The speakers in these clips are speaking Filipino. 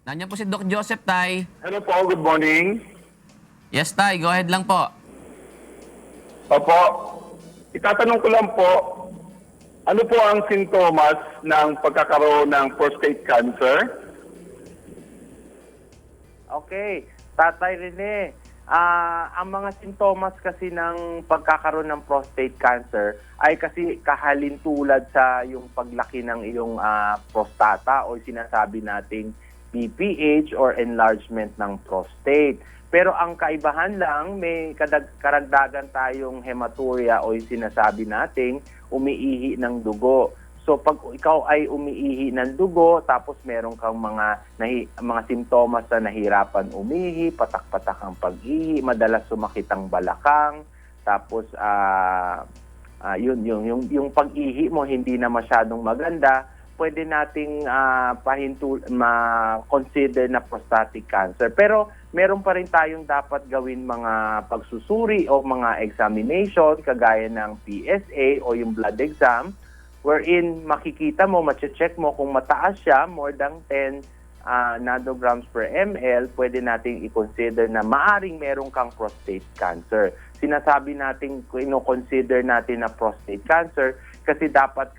Nandiyan po si Doc Joseph, Tay. Hello po, good morning. Yes, Tay. Go ahead lang po. Opo, itatanong ko lang po, ano po ang sintomas ng pagkakaroon ng prostate cancer? Okay, Tatay Rene, ang mga sintomas kasi ng pagkakaroon ng prostate cancer ay kasi kahalintulad sa yung paglaki ng iyong prostata o sinasabi nating BPH or enlargement ng prostate. Pero ang kaibahan lang, may karagdagan tayong hematuria o yung sinasabi nating umiihi ng dugo. So pag ikaw ay umiihi ng dugo, tapos meron kang mga simptomas na nahirapan umihi, patak-patak ang pag-ihi, madalas sumakit ang balakang, tapos yung pag-ihi mo hindi na masyadong maganda, pwede nating ma-consider na prostatic cancer. Pero meron pa rin tayong dapat gawin mga pagsusuri o mga examination kagaya ng PSA o yung blood exam, wherein makikita mo, mache-check mo kung mataas siya, more than 10 nanograms per ml, pwede nating i-consider na maaring meron kang prostate cancer. Sinasabi natin, ino-consider natin na prostate cancer kasi dapat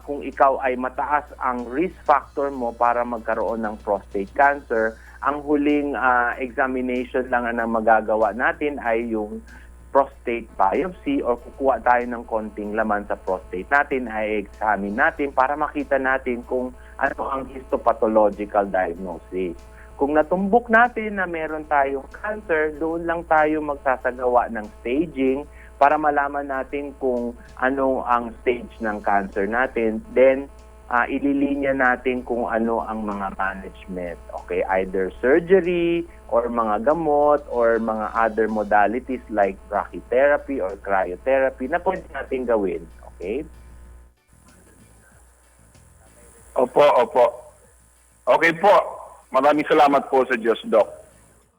kung ikaw ay mataas ang risk factor mo para magkaroon ng prostate cancer, ang huling examination lang na magagawa natin ay yung prostate biopsy or kukuha tayo ng konting laman sa prostate natin, ay examine natin para makita natin kung ano ang histopathological diagnosis. Kung natumbok natin na meron tayong cancer, doon lang tayo magsasagawa ng staging para malaman natin kung ano ang stage ng cancer natin. Then, ililinya natin kung ano ang mga management. Okay, either surgery or mga gamot or mga other modalities like brachytherapy or cryotherapy na pwede natin gawin. Okay? Opo, opo. Okay po. Maraming salamat po sa Diyos, Doc.